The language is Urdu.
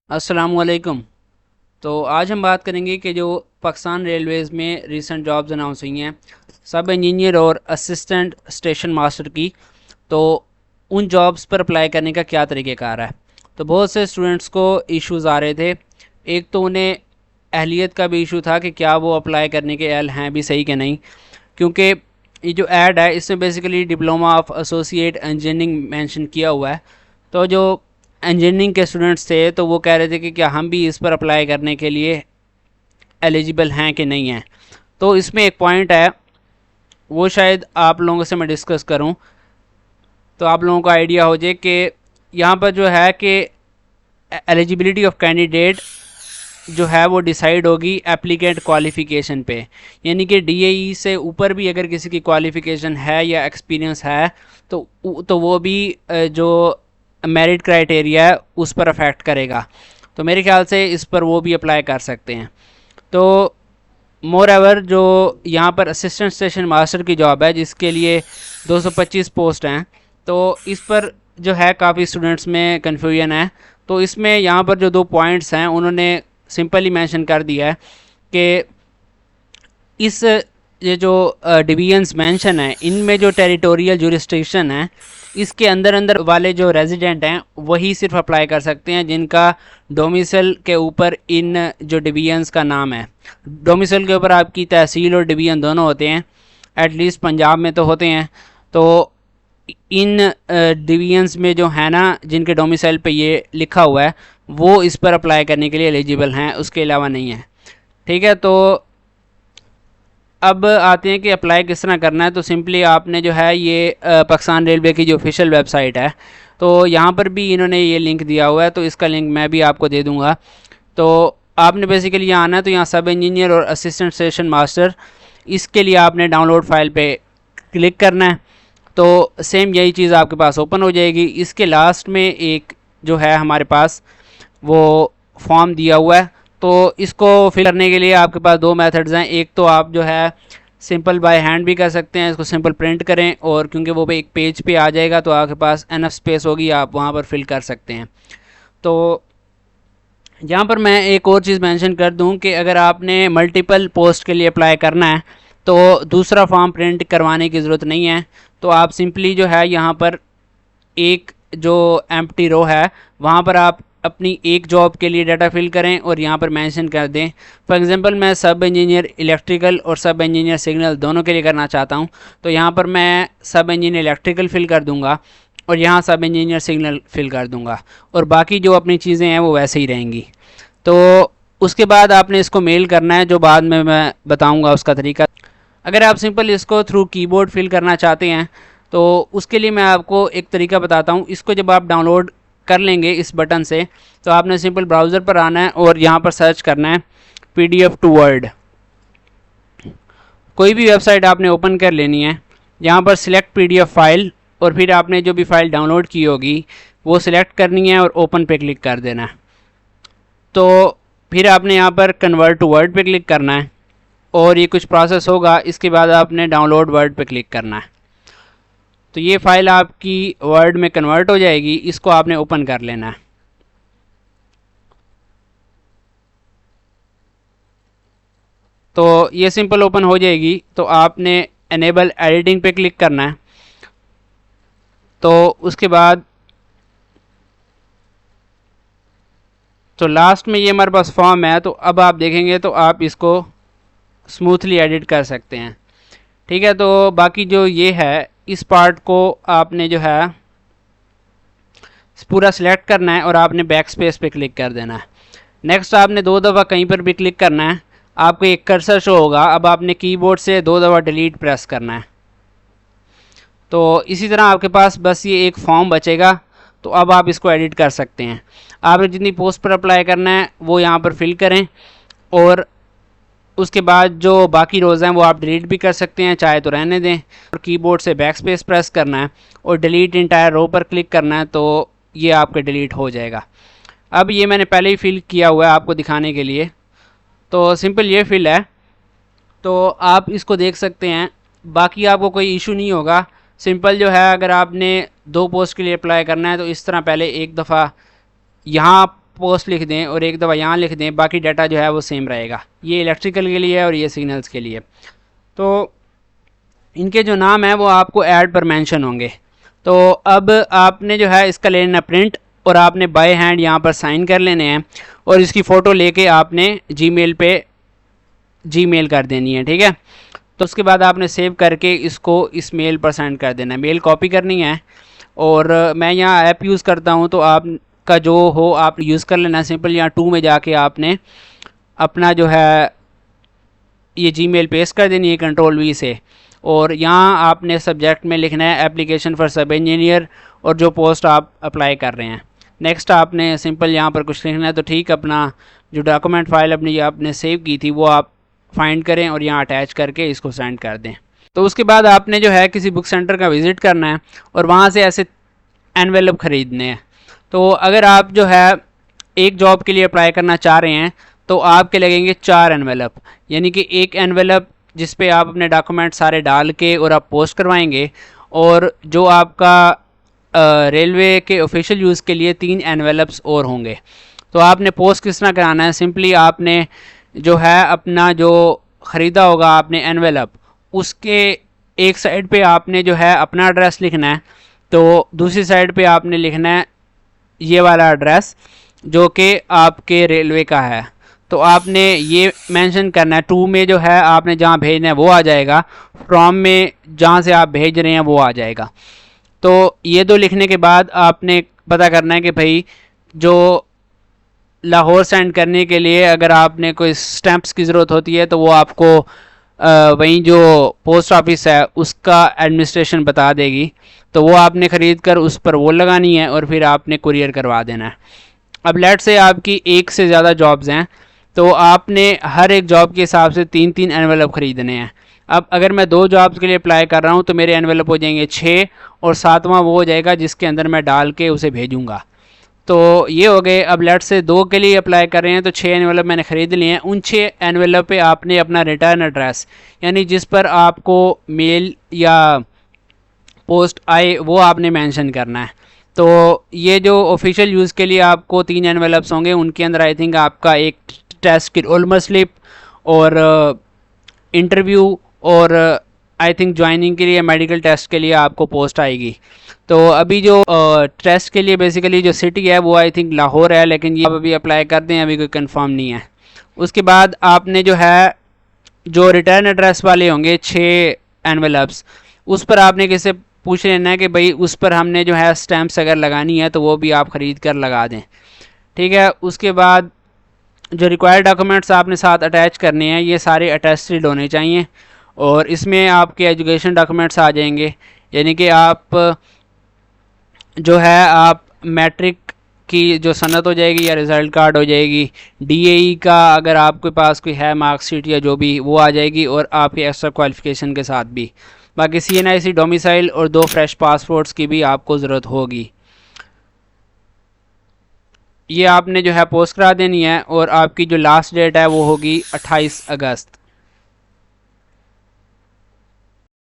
السلام علیکم۔ تو آج ہم بات کریں گے کہ جو پاکستان ریلویز میں ریسنٹ جابز اناؤنس ہوئی ہیں سب انجینئر اور اسسٹنٹ اسٹیشن ماسٹر کی، تو ان جابز پر اپلائی کرنے کا کیا طریقہ کار ہے۔ تو بہت سے اسٹوڈنٹس کو ایشوز آ رہے تھے، ایک تو انہیں اہلیت کا بھی ایشو تھا کہ کیا وہ اپلائی کرنے کے اہل ہیں بھی صحیح کہ نہیں، کیونکہ یہ جو ایڈ ہے اس میں basically diploma of associate engineering mention کیا ہوا ہے۔ تو جو انجینئرنگ کے اسٹوڈنٹس تھے تو وہ کہہ رہے تھے کہ کیا ہم بھی اس پر اپلائی کرنے کے لیے ایلیجیبل ہیں کہ نہیں ہیں۔ تو اس میں ایک پوائنٹ ہے، وہ شاید آپ لوگوں سے میں ڈسکس کروں تو آپ لوگوں کو آئیڈیا ہو جائے کہ یہاں پر جو ہے کہ ایلیجیبلٹی آف کینڈیڈیٹ جو ہے وہ ڈیسائیڈ ہوگی اپلیکینٹ کوالیفیکیشن پہ، یعنی کہ ڈی اے ای سے اوپر بھی اگر کسی کی کوالیفیکیشن ہے یا ایکسپیرینس ہے تو وہ بھی جو میرٹ کرائٹیریا ہے اس پر افیکٹ کرے گا۔ تو میرے خیال سے اس پر وہ بھی اپلائی کر سکتے ہیں۔ تو مور ایور جو یہاں پر اسسٹنٹ اسٹیشن ماسٹر کی جاب ہے جس کے لیے 225 پوسٹ ہیں، تو اس پر جو ہے کافی اسٹوڈنٹس میں کنفیوژن ہے۔ تو اس میں یہاں پر جو 2 پوائنٹس ہیں انہوں نے سمپلی مینشن کر دیا ہے کہ اس یہ جو ڈویژنس مینشن ہیں ان میں جو ٹیریٹوریل جورسٹکشن ہے اس کے اندر والے جو ریزیڈنٹ ہیں وہی صرف اپلائی کر سکتے ہیں جن کا ڈومیسل کے اوپر ان جو ڈویژنس کا نام ہے۔ ڈومیسل کے اوپر آپ کی تحصیل اور ڈویژن دونوں ہوتے ہیں، ایٹ لیسٹ پنجاب میں تو ہوتے ہیں۔ تو ان ڈویژنس میں جو ہے نا جن کے ڈومیسائل پہ یہ لکھا ہوا ہے وہ اس پر اپلائی کرنے کے لیے ایلیجیبل ہیں، اس کے علاوہ نہیں ہے۔ ٹھیک ہے، تو اب آتے ہیں کہ اپلائی کس طرح کرنا ہے۔ تو سمپلی آپ نے جو ہے یہ پاکستان ریلوے کی جو آفیشیل ویب سائٹ ہے تو یہاں پر بھی انہوں نے یہ لنک دیا ہوا ہے، تو اس کا لنک میں بھی آپ کو دے دوں گا۔ تو آپ نے بیسیکلی یہاں آنا ہے، تو یہاں سب انجینئر اور اسسٹنٹ اسٹیشن ماسٹر، اس کے لیے آپ نے ڈاؤن لوڈ فائل پہ کلک کرنا ہے، تو سیم یہی چیز آپ کے پاس اوپن ہو جائے گی۔ اس کے لاسٹ میں ایک جو ہے ہمارے پاس وہ فارم دیا ہوا ہے، تو اس کو فل کرنے کے لیے آپ کے پاس 2 میتھڈز ہیں۔ ایک تو آپ جو ہے سمپل بائی ہینڈ بھی کر سکتے ہیں، اس کو سمپل پرنٹ کریں، اور کیونکہ وہ ایک پیج پہ آ جائے گا تو آپ کے پاس انف اسپیس ہوگی، آپ وہاں پر فل کر سکتے ہیں۔ تو یہاں پر میں ایک اور چیز مینشن کر دوں کہ اگر آپ نے ملٹیپل پوسٹ کے لیے اپلائی کرنا ہے تو دوسرا فارم پرنٹ کروانے کی ضرورت نہیں ہے۔ تو آپ سمپلی جو ہے یہاں پر ایک جو ایمپٹی رو ہے وہاں پر آپ اپنی ایک جاب کے لیے ڈیٹا فل کریں اور یہاں پر مینشن کر دیں۔ فار ایگزامپل میں سب انجینئر الیکٹریکل اور سب انجینئر سگنل دونوں کے لیے کرنا چاہتا ہوں، تو یہاں پر میں سب انجینئر الیکٹریکل فل کر دوں گا اور یہاں سب انجینئر سگنل فل کر دوں گا، اور باقی جو اپنی چیزیں ہیں وہ ویسے ہی رہیں گی۔ تو اس کے بعد آپ نے اس کو میل کرنا ہے، جو بعد میں بتاؤں گا اس کا طریقہ۔ اگر آپ سمپل اس کو تھرو کی بورڈ فل کرنا چاہتے ہیں تو اس کے لیے میں آپ کو ایک طریقہ بتاتا ہوں۔ اس کو جب آپ ڈاؤن لوڈ کر لیں گے اس بٹن سے تو آپ نے سمپل براؤزر پر آنا ہے اور یہاں پر سرچ کرنا ہے PDF ٹو ورڈ۔ کوئی بھی ویب سائٹ آپ نے اوپن کر لینی ہے، یہاں پر سلیکٹ PDF فائل، اور پھر آپ نے جو بھی فائل ڈاؤن لوڈ کی ہوگی وہ سلیکٹ کرنی ہے اور اوپن پہ کلک کر دینا ہے۔ تو پھر آپ نے یہاں پر کنورٹ ٹو ورڈ پہ کلک کرنا ہے اور یہ کچھ پروسیس ہوگا، اس کے بعد آپ نے ڈاؤن لوڈ ورڈ پہ کلک کرنا ہے۔ تو یہ فائل آپ کی ورڈ میں کنورٹ ہو جائے گی، اس کو آپ نے اوپن کر لینا ہے۔ تو یہ سمپل اوپن ہو جائے گی، تو آپ نے انیبل ایڈیٹنگ پہ کلک کرنا ہے۔ تو اس کے بعد تو لاسٹ میں یہ ہمارے پاس فارم ہے، تو اب آپ دیکھیں گے تو آپ اس کو اسموتھلی ایڈٹ کر سکتے ہیں۔ ٹھیک ہے، تو باقی جو یہ ہے اس پارٹ کو آپ نے جو ہے پورا سلیکٹ کرنا ہے اور آپ نے بیک سپیس پہ کلک کر دینا ہے۔ نیکسٹ آپ نے 2 دفعہ کہیں پر بھی کلک کرنا ہے، آپ کو ایک کرسر شو ہوگا، اب آپ نے کی بورڈ سے 2 دفعہ ڈیلیٹ پریس کرنا ہے۔ تو اسی طرح آپ کے پاس بس یہ ایک فارم بچے گا، تو اب آپ اس کو ایڈٹ کر سکتے ہیں۔ آپ نے جتنی پوسٹ پر اپلائی کرنا ہے وہ یہاں پر فل کریں، اور اس کے بعد جو باقی روز ہیں وہ آپ ڈیلیٹ بھی کر سکتے ہیں، چاہے تو رہنے دیں، اور کی بورڈ سے بیک سپیس پریس کرنا ہے اور ڈیلیٹ انٹائر رو پر کلک کرنا ہے، تو یہ آپ کا ڈیلیٹ ہو جائے گا۔ اب یہ میں نے پہلے ہی فل کیا ہوا ہے آپ کو دکھانے کے لیے، تو سمپل یہ فل ہے، تو آپ اس کو دیکھ سکتے ہیں۔ باقی آپ کو کوئی ایشو نہیں ہوگا۔ سمپل جو ہے اگر آپ نے 2 پوسٹ کے لیے اپلائی کرنا ہے تو اس طرح پہلے ایک دفعہ یہاں پوسٹ لکھ دیں اور ایک دفعہ یہاں لکھ دیں، باقی ڈیٹا جو ہے وہ سیم رہے گا. یہ الیکٹریکل کے لیے ہے اور یہ سگنلز کے لیے. تو ان کے جو نام ہیں وہ آپ کو ایڈ پر مینشن ہوں گے. تو اب آپ نے جو ہے اس کا لینا پرنٹ اور آپ نے بائی ہینڈ یہاں پر سائن کر لینے ہیں اور اس کی فوٹو لے کے آپ نے جی میل پہ جی میل کر دینی ہے. ٹھیک ہے، تو اس کے بعد آپ نے سیو کر کے اس کو اس میل پر سینڈ کر دینا ہے. میل کاپی کرنی ہے اور میں یہاں ایپ یوز کرتا ہوں تو آپ کا جو ہو آپ یوز کر لینا. سمپل یہاں 2 میں جا کے آپ نے اپنا جو ہے یہ جی میل پیسٹ کر دینی ہے کنٹرول وی سے، اور یہاں آپ نے سبجیکٹ میں لکھنا ہے اپلیکیشن فار سب انجینئر اور جو پوسٹ آپ اپلائی کر رہے ہیں. نیکسٹ آپ نے سمپل یہاں پر کچھ لکھنا ہے. تو ٹھیک، اپنا جو ڈاکومنٹ فائل اپنی آپ نے سیو کی تھی وہ آپ فائنڈ کریں اور یہاں اٹیچ کر کے اس کو سینڈ کر دیں. تو اس کے بعد آپ نے جو ہے کسی بک سینٹر کا وزٹ کرنا ہے اور وہاں سے ایسے انویلپ خریدنے ہیں. تو اگر آپ جو ہے ایک جاب کے لیے اپلائی کرنا چاہ رہے ہیں تو آپ کے لگیں گے 4 انویلپ، یعنی کہ ایک انویلپ جس پہ آپ اپنے ڈاکومنٹ سارے ڈال کے اور آپ پوسٹ کروائیں گے، اور جو آپ کا ریلوے کے آفیشیل یوز کے لیے 3 انویلپس اور ہوں گے. تو آپ نے پوسٹ کس طرح کرانا ہے، سمپلی آپ نے جو ہے اپنا جو خریدا ہوگا آپ نے انویلپ، اس کے ایک سائڈ پہ آپ نے جو ہے اپنا ایڈریس لکھنا ہے، تو دوسری سائڈ پہ آپ نے لکھنا ہے یہ والا ایڈریس جو کہ آپ کے ریلوے کا ہے. تو آپ نے یہ مینشن کرنا ہے. 2 میں جو ہے آپ نے جہاں بھیجنا ہے وہ آ جائے گا، فرام میں جہاں سے آپ بھیج رہے ہیں وہ آ جائے گا. تو یہ 2 لکھنے کے بعد آپ نے پتہ کرنا ہے کہ بھائی جو لاہور سینڈ کرنے کے لیے اگر آپ نے کوئی سٹیمپس کی ضرورت ہوتی ہے تو وہ آپ کو وہیں جو پوسٹ آفس ہے اس کا ایڈمنسٹریشن بتا دے گی، تو وہ آپ نے خرید کر اس پر وہ لگانی ہے اور پھر آپ نے کوریئر کروا دینا ہے. اب لیٹ سے آپ کی ایک سے زیادہ جابز ہیں تو آپ نے ہر ایک جاب کے حساب سے 3 انویلپ خریدنے ہیں. اب اگر میں 2 جابز کے لیے اپلائی کر رہا ہوں تو میرے انویلپ ہو جائیں گے 6 اور 7واں وہ ہو جائے گا جس کے اندر میں ڈال کے اسے بھیجوں گا. تو یہ ہو گئے. اب لیٹ سے 2 کے لیے اپلائی کر رہے ہیں تو 6 انویلپ میں نے خرید لیے ہیں. ان 6 انویلپ پہ آپ نے اپنا ریٹرن ایڈریس، یعنی جس پر آپ کو میل یا پوسٹ آئے وہ آپ نے مینشن کرنا ہے. تو یہ جو آفیشیل یوز کے لیے آپ کو 3 انویلپس ہوں گے، ان کے اندر آئی تھنک آپ کا ایک ٹیسٹ کی رول نمبر سلپ اور انٹرویو اور آئی تھنک جوائننگ کے لیے میڈیکل ٹیسٹ کے لیے آپ کو پوسٹ آئے گی. تو ابھی جو ٹیسٹ کے لیے بیسیکلی جو سٹی ہے وہ آئی تھنک لاہور ہے، لیکن یہ ابھی اپلائی کر دیں، ابھی کوئی کنفرم نہیں ہے. اس کے بعد آپ نے جو ہے جو ریٹرن ایڈریس والے ہوں گے 6 انویلپس، اس پر آپ نے کسی سے پوچھ لینا ہے کہ بھائی اس پر ہم نے جو ہے سٹیمپس اگر لگانی ہے تو وہ بھی آپ خرید کر لگا دیں. ٹھیک ہے. اس کے بعد جو ریکوائرڈ ڈاکومنٹس آپ نے ساتھ اٹیچ کرنے ہیں یہ سارے اٹیسٹڈ ہونے چاہیے، اور اس میں آپ کے ایجوکیشن ڈاکومنٹس آ جائیں گے، یعنی کہ آپ جو ہے آپ میٹرک کی جو سند ہو جائے گی یا رزلٹ کارڈ ہو جائے گی، ڈی اے ای کا اگر آپ کے پاس کوئی ہے مارک شیٹ یا جو بھی وہ آ جائے گی، اور آپ کی ایکسٹرا کوالیفیکیشن کے ساتھ بھی. باقی سی این آئی سی ڈومیسائل اور 2 فریش پاسپورٹس کی بھی آپ کو ضرورت ہوگی. یہ آپ نے جو ہے پوسٹ کرا دینی ہے، اور آپ کی جو لاسٹ ڈیٹ ہے وہ ہوگی 28 اگست.